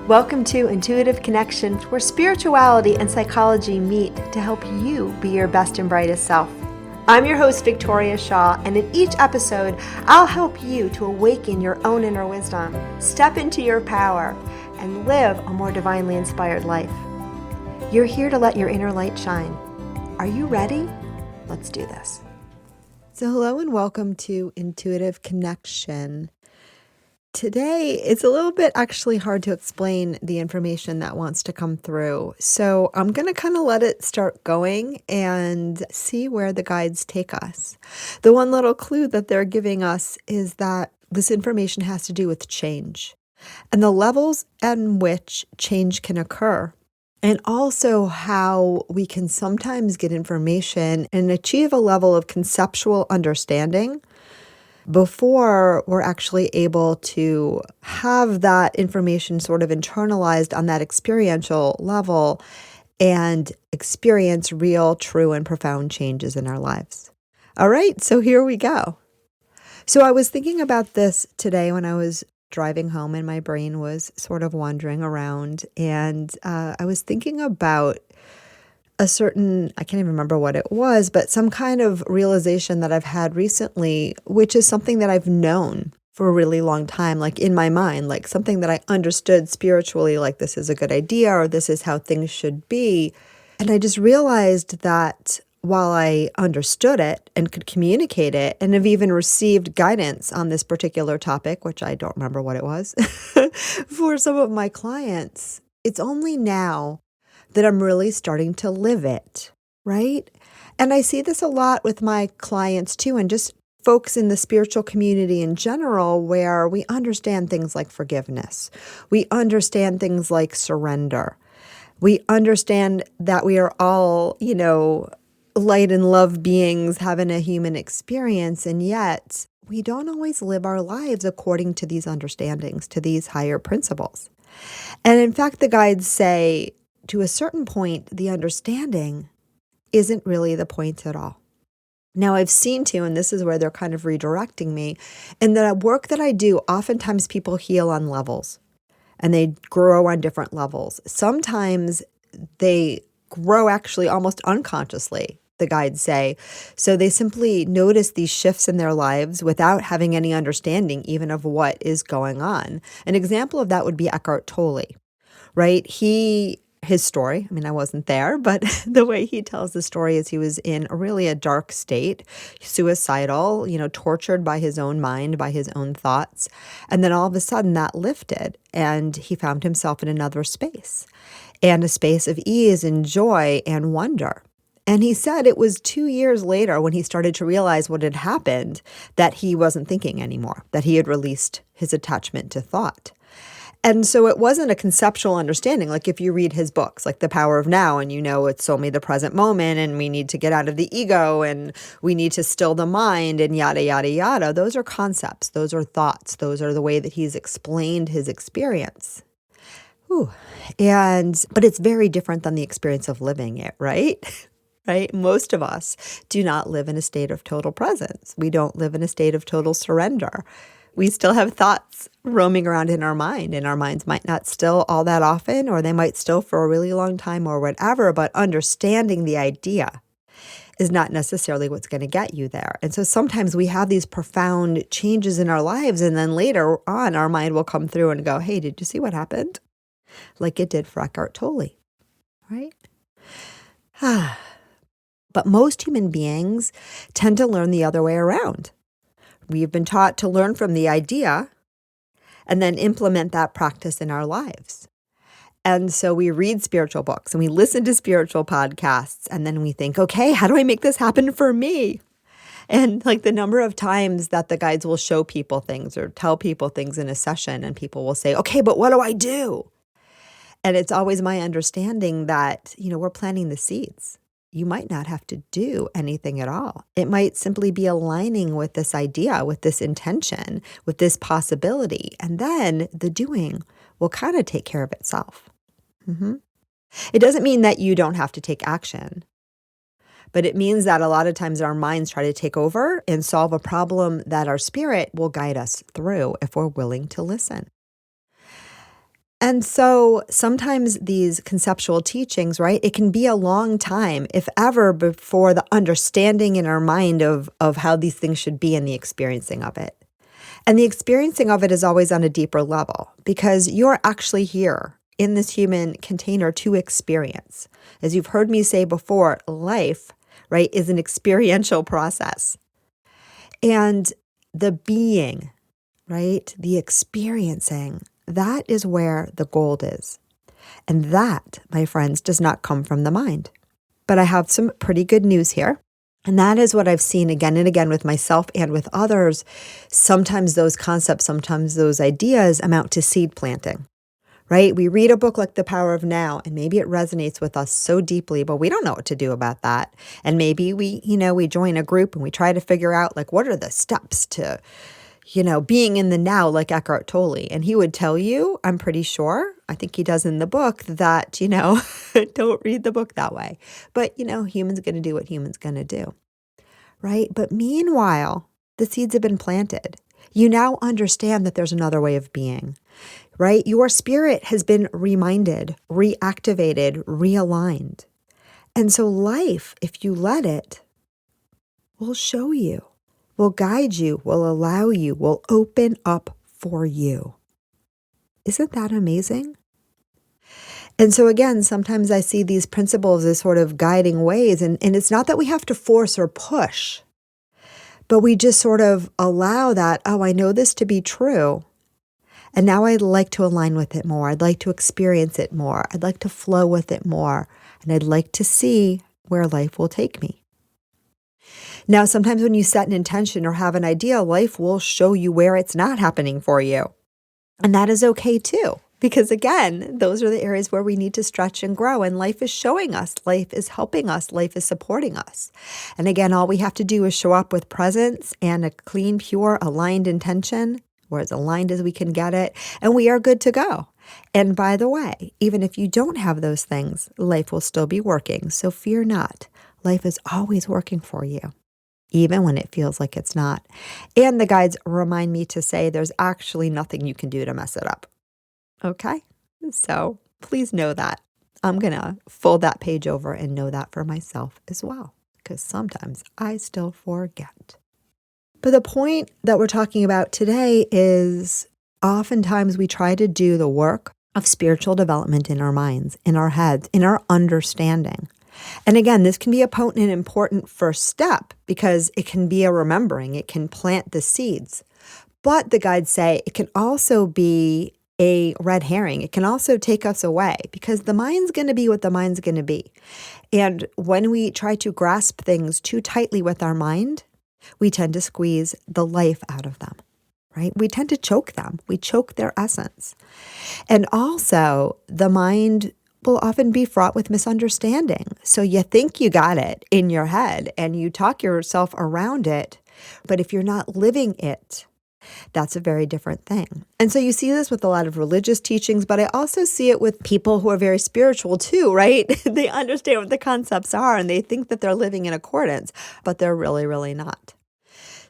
Welcome to Intuitive Connection, where spirituality and psychology meet to help you be your best and brightest self. I'm your host, Victoria Shaw, and in each episode, I'll help you to awaken your own inner wisdom, step into your power, and live a more divinely inspired life. You're here to let your inner light shine. Are you ready? Let's do this. So hello and welcome to Intuitive Connection. Today, it's a little bit actually hard to explain the information that wants to come through. So I'm going to kind of let it start going and see where the guides take us. The one little clue that they're giving us is that this information has to do with change and the levels at which change can occur. And also how we can sometimes get information and achieve a level of conceptual understanding before we're actually able to have that information sort of internalized on that experiential level and experience real, true, and profound changes in our lives. All right, so here we go. So I was thinking about this today when I was driving home and my brain was sort of wandering around, and I was thinking about a certain, I can't even remember what it was, but some kind of realization that I've had recently, which is something that I've known for a really long time, like in my mind, like something that I understood spiritually, like this is a good idea or this is how things should be. And I just realized that while I understood it and could communicate it and have even received guidance on this particular topic, which I don't remember what it was, for some of my clients, it's only now that I'm really starting to live it, right? And I see this a lot with my clients too, and just folks in the spiritual community in general, where we understand things like forgiveness. We understand things like surrender. We understand that we are all, light and love beings having a human experience, and yet we don't always live our lives according to these understandings, to these higher principles. And in fact, the guides say, to a certain point, the understanding isn't really the point at all. Now, I've seen too, and this is where they're kind of redirecting me, in the work that I do, oftentimes people heal on levels and they grow on different levels. Sometimes they grow actually almost unconsciously, the guides say. So they simply notice these shifts in their lives without having any understanding even of what is going on. An example of that would be Eckhart Tolle, right? His story, I wasn't there, but the way he tells the story is he was in a dark state, suicidal, tortured by his own mind, by his own thoughts. And then all of a sudden that lifted and he found himself in another space, and a space of ease and joy and wonder. And he said it was 2 years later when he started to realize what had happened that he wasn't thinking anymore, that he had released his attachment to thought. And so it wasn't a conceptual understanding. Like if you read his books, like The Power of Now, and it's only the present moment and we need to get out of the ego and we need to still the mind and yada, yada, yada. Those are concepts. Those are thoughts. Those are the way that he's explained his experience. But it's very different than the experience of living it, right? Right? Most of us do not live in a state of total presence. We don't live in a state of total surrender. We still have thoughts roaming around in our mind, and our minds might not still all that often, or they might still for a really long time or whatever, but understanding the idea is not necessarily what's going to get you there. And so sometimes we have these profound changes in our lives, and then later on our mind will come through and go, hey, did you see what happened? Like it did for Eckhart Tolle, right? But most human beings tend to learn the other way around. We've been taught to learn from the idea and then implement that practice in our lives. And so we read spiritual books and we listen to spiritual podcasts, and then we think, okay, how do I make this happen for me? And like the number of times that the guides will show people things or tell people things in a session, and people will say, okay, but what do I do? And it's always my understanding that, we're planting the seeds. You might not have to do anything at all. It might simply be aligning with this idea, with this intention, with this possibility. And then the doing will kind of take care of itself. It doesn't mean that you don't have to take action, but it means that a lot of times our minds try to take over and solve a problem that our spirit will guide us through if we're willing to listen. And so sometimes these conceptual teachings, right, it can be a long time, if ever, before the understanding in our mind of how these things should be and the experiencing of it. And the experiencing of it is always on a deeper level because you're actually here in this human container to experience. As you've heard me say before, life, right, is an experiential process. And the being, right, the experiencing, that is where the gold is. And that, my friends, does not come from the mind. But I have some pretty good news here. And that is what I've seen again and again with myself and with others. Sometimes those concepts, sometimes those ideas amount to seed planting, right? We read a book like The Power of Now, and maybe it resonates with us so deeply, but we don't know what to do about that. And maybe we join a group and we try to figure out like, what are the steps to, being in the now, like Eckhart Tolle. And he would tell you, I'm pretty sure, I think he does in the book, that, don't read the book that way. But, humans going to do what humans going to do, right? But meanwhile, the seeds have been planted. You now understand that there's another way of being, right? Your spirit has been reminded, reactivated, realigned. And so life, if you let it, will show you, will guide you, will allow you, will open up for you. Isn't that amazing? And so again, sometimes I see these principles as sort of guiding ways, and it's not that we have to force or push, but we just sort of allow that, oh, I know this to be true, and now I'd like to align with it more. I'd like to experience it more. I'd like to flow with it more, and I'd like to see where life will take me. Now, sometimes when you set an intention or have an idea, life will show you where it's not happening for you. And that is okay too, because again, those are the areas where we need to stretch and grow. And life is showing us, life is helping us, life is supporting us. And again, all we have to do is show up with presence and a clean, pure, aligned intention, or as aligned as we can get it, and we are good to go. And by the way, even if you don't have those things, life will still be working. So fear not. Life is always working for you, even when it feels like it's not. And the guides remind me to say there's actually nothing you can do to mess it up. Okay? So please know that. I'm going to fold that page over and know that for myself as well, because sometimes I still forget. But the point that we're talking about today is oftentimes we try to do the work of spiritual development in our minds, in our heads, in our understanding. And again, this can be a potent and important first step because it can be a remembering. It can plant the seeds. But the guides say it can also be a red herring. It can also take us away because the mind's going to be what the mind's going to be. And when we try to grasp things too tightly with our mind, we tend to squeeze the life out of them, right? We tend to choke them. We choke their essence. And also, the mind will often be fraught with misunderstanding. So you think you got it in your head and you talk yourself around it, but if you're not living it, that's a very different thing. And so you see this with a lot of religious teachings, but I also see it with people who are very spiritual too, right? They understand what the concepts are and they think that they're living in accordance, but they're really, really not.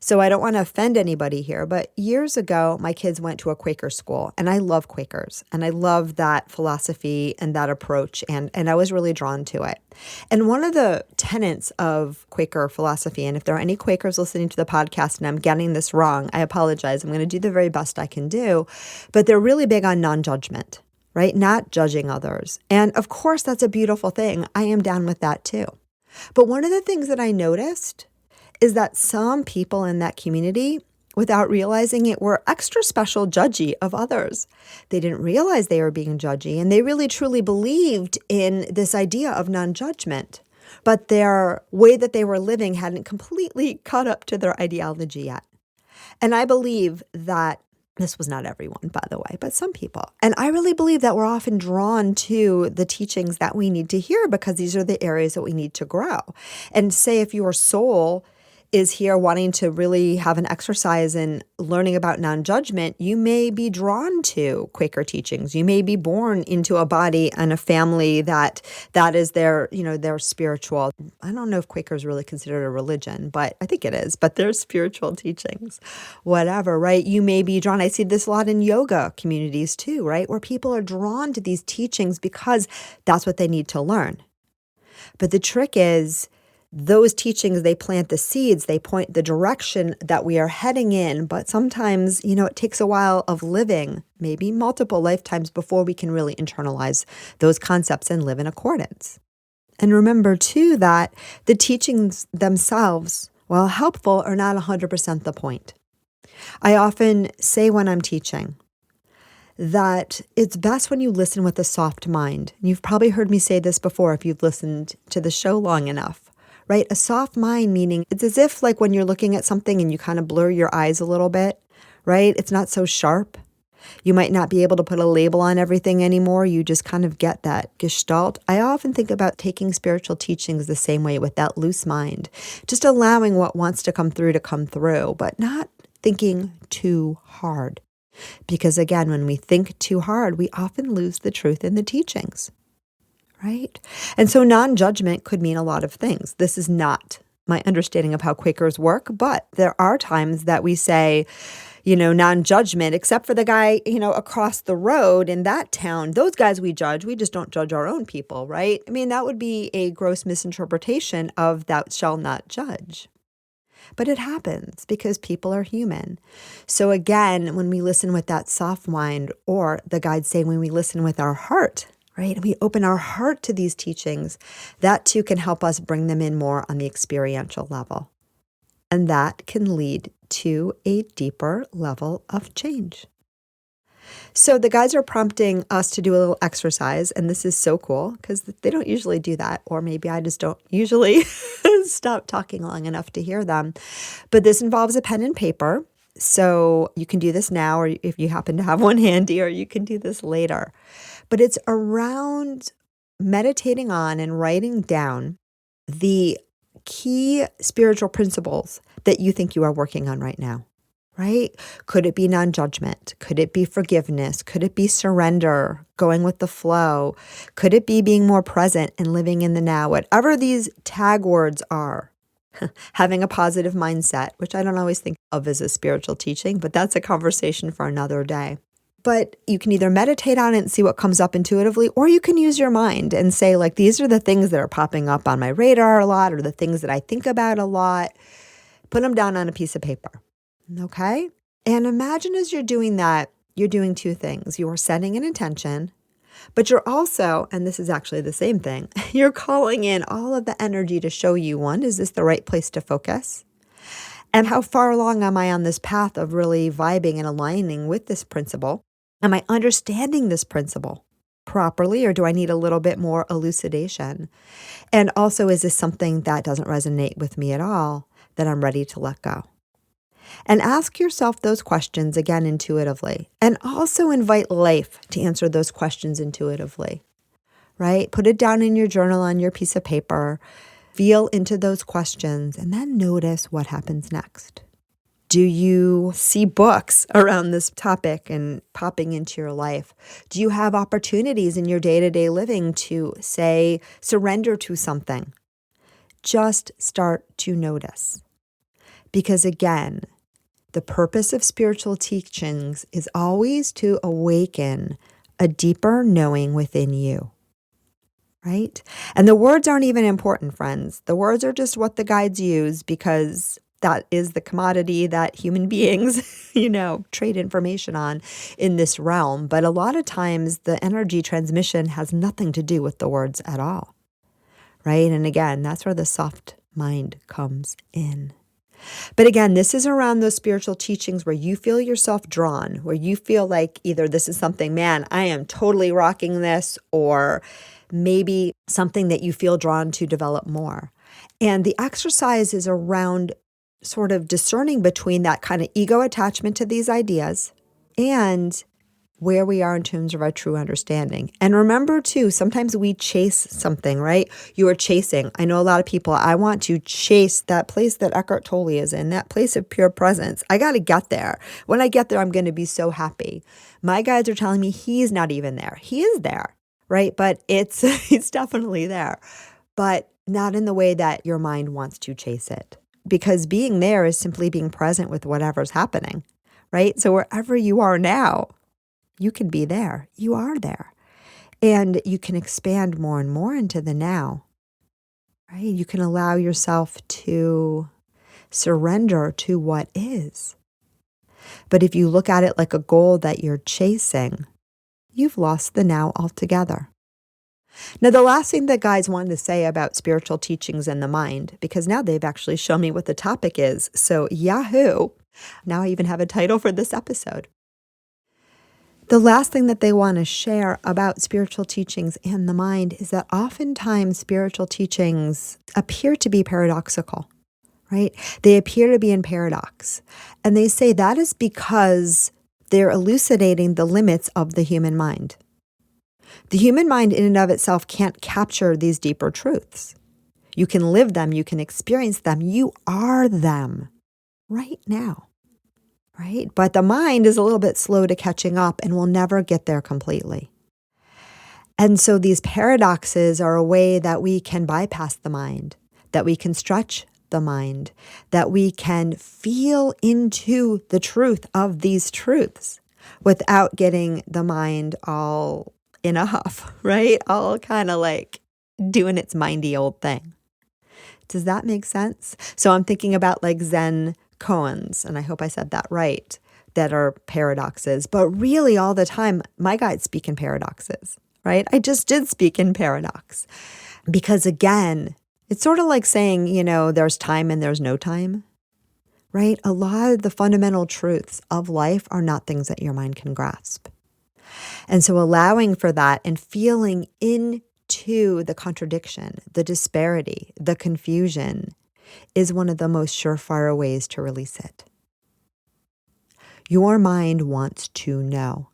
So I don't want to offend anybody here, but years ago, my kids went to a Quaker school, and I love Quakers, and I love that philosophy and that approach, and I was really drawn to it. And one of the tenets of Quaker philosophy, and if there are any Quakers listening to the podcast and I'm getting this wrong, I apologize. I'm going to do the very best I can do, but they're really big on non-judgment, right? Not judging others. And of course, that's a beautiful thing. I am down with that too. But one of the things that I noticed is that some people in that community, without realizing it, were extra special judgy of others. They didn't realize they were being judgy, and they really truly believed in this idea of non-judgment. But their way that they were living hadn't completely caught up to their ideology yet. And I believe that this was not everyone, by the way, but some people. And I really believe that we're often drawn to the teachings that we need to hear because these are the areas that we need to grow. And say if your soul is here wanting to really have an exercise in learning about non-judgment, you may be drawn to Quaker teachings. You may be born into a body and a family that is their, their spiritual. I don't know if Quaker is really considered a religion, but I think it is. But they're spiritual teachings, whatever, right? You may be drawn. I see this a lot in yoga communities too, right? Where people are drawn to these teachings because that's what they need to learn. But the trick is, those teachings, they plant the seeds, they point the direction that we are heading in. But sometimes, it takes a while of living, maybe multiple lifetimes, before we can really internalize those concepts and live in accordance. And remember, too, that the teachings themselves, while helpful, are not 100% the point. I often say when I'm teaching that it's best when you listen with a soft mind. You've probably heard me say this before if you've listened to the show long enough. Right? A soft mind, meaning it's as if like when you're looking at something and you kind of blur your eyes a little bit, right? It's not so sharp. You might not be able to put a label on everything anymore. You just kind of get that gestalt. I often think about taking spiritual teachings the same way, with that loose mind, just allowing what wants to come through, but not thinking too hard. Because again, when we think too hard, we often lose the truth in the teachings. Right? And so non-judgment could mean a lot of things. This is not my understanding of how Quakers work, but there are times that we say, non-judgment, except for the guy, across the road in that town. Those guys we judge. We just don't judge our own people, right? I mean, that would be a gross misinterpretation of thou shalt not judge. But it happens because people are human. So again, when we listen with that soft mind, or the guides say when we listen with our heart, right? And we open our heart to these teachings, that too can help us bring them in more on the experiential level. And that can lead to a deeper level of change. So the guides are prompting us to do a little exercise, and this is so cool because they don't usually do that, or maybe I just don't usually stop talking long enough to hear them. But this involves a pen and paper. So you can do this now, or if you happen to have one handy, or you can do this later. But it's around meditating on and writing down the key spiritual principles that you think you are working on right now, right? Could it be non-judgment? Could it be forgiveness? Could it be surrender, going with the flow? Could it be being more present and living in the now? Whatever these tag words are, having a positive mindset, which I don't always think of as a spiritual teaching, but that's a conversation for another day. But you can either meditate on it and see what comes up intuitively, or you can use your mind and say, like, these are the things that are popping up on my radar a lot, or the things that I think about a lot. Put them down on a piece of paper, okay? And imagine as you're doing that, you're doing two things. You are setting an intention, but you're also, and this is actually the same thing, you're calling in all of the energy to show you, one, is this the right place to focus? And how far along am I on this path of really vibing and aligning with this principle? Am I understanding this principle properly, or do I need a little bit more elucidation? And also, is this something that doesn't resonate with me at all, that I'm ready to let go? And ask yourself those questions again intuitively. And also invite life to answer those questions intuitively, right? Put it down in your journal on your piece of paper. Feel into those questions and then notice what happens next. Do you see books around this topic and popping into your life? Do you have opportunities in your day-to-day living to, say, surrender to something? Just start to notice. Because again, the purpose of spiritual teachings is always to awaken a deeper knowing within you, right? And the words aren't even important, friends. The words are just what the guides use because that is the commodity that human beings, trade information on in this realm. But a lot of times the energy transmission has nothing to do with the words at all, right? And again, that's where the soft mind comes in. But again, this is around those spiritual teachings where you feel yourself drawn, where you feel like either this is something, man, I am totally rocking this, or maybe something that you feel drawn to develop more. And the exercise is around sort of discerning between that kind of ego attachment to these ideas and where we are in terms of our true understanding. And remember too, sometimes we chase something, right? You are chasing. I know a lot of people, I want to chase that place that Eckhart Tolle is in, that place of pure presence. I got to get there. When I get there, I'm going to be so happy. My guides are telling me he's not even there. He is there, right? But it's definitely there, but not in the way that your mind wants to chase it. Because being there is simply being present with whatever's happening, right? So wherever you are now, you can be there. You are there. And you can expand more and more into the now, right? You can allow yourself to surrender to what is. But if you look at it like a goal that you're chasing, you've lost the now altogether. Now, the last thing that guys wanted to say about spiritual teachings and the mind, because now they've actually shown me what the topic is. So, yahoo! Now I even have a title for this episode. The last thing that they want to share about spiritual teachings and the mind is that oftentimes spiritual teachings appear to be paradoxical, right? They appear to be in paradox. And they say that is because they're elucidating the limits of the human mind. The human mind in and of itself can't capture these deeper truths. You can live them, you can experience them, you are them right now. Right? But the mind is a little bit slow to catching up and will never get there completely. And so these paradoxes are a way that we can bypass the mind, that we can stretch the mind, that we can feel into the truth of these truths without getting the mind all in a huff, right? All kind of like doing its mindy old thing. Does that make sense? So I'm thinking about like Zen koans, and I hope I said that right, that are paradoxes. But really all the time, my guides speak in paradoxes, right? I just did speak in paradox. Because again, it's sort of like saying, there's time and there's no time, right? A lot of the fundamental truths of life are not things that your mind can grasp. And so allowing for that and feeling into the contradiction, the disparity, the confusion, is one of the most surefire ways to release it. Your mind wants to know.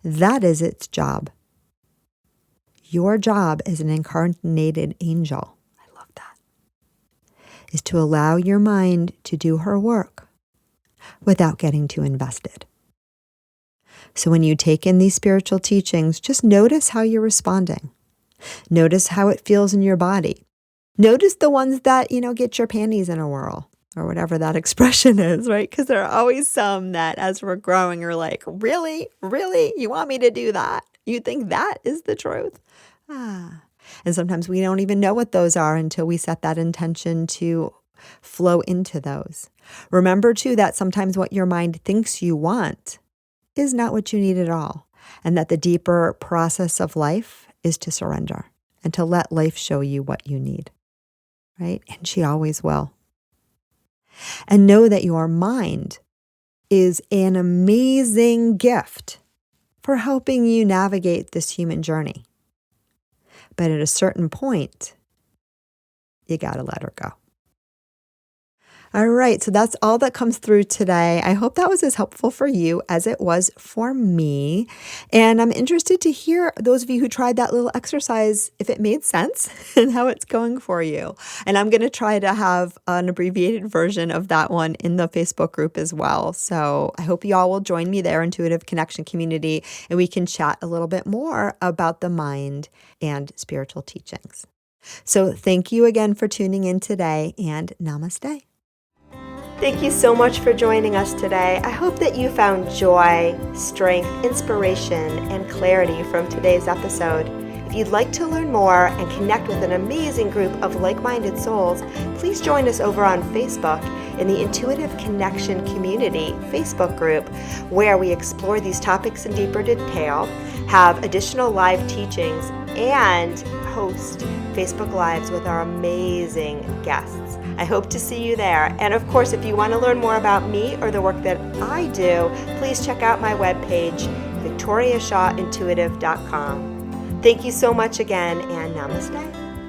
That is its job. Your job as an incarnated angel, I love that, is to allow your mind to do her work without getting too invested. So when you take in these spiritual teachings, just notice how you're responding. Notice how it feels in your body. Notice the ones that, get your panties in a whirl or whatever that expression is, right? Because there are always some that as we're growing are like, really? Really? You want me to do that? You think that is the truth? And sometimes we don't even know what those are until we set that intention to flow into those. Remember too that sometimes what your mind thinks you want is not what you need at all. And that the deeper process of life is to surrender and to let life show you what you need. Right? And she always will. And know that your mind is an amazing gift for helping you navigate this human journey. But at a certain point, you got to let her go. All right, so that's all that comes through today. I hope that was as helpful for you as it was for me. And I'm interested to hear those of you who tried that little exercise, if it made sense and how it's going for you. And I'm going to try to have an abbreviated version of that one in the Facebook group as well. So I hope you all will join me there, Intuitive Connection Community, and we can chat a little bit more about the mind and spiritual teachings. So thank you again for tuning in today, and namaste. Thank you so much for joining us today. I hope that you found joy, strength, inspiration, and clarity from today's episode. If you'd like to learn more and connect with an amazing group of like-minded souls, please join us over on Facebook in the Intuitive Connection Community Facebook group, where we explore these topics in deeper detail, have additional live teachings, and host Facebook Lives with our amazing guests. I hope to see you there. And of course, if you want to learn more about me or the work that I do, please check out my webpage, victoriashawintuitive.com. Thank you so much again, and namaste.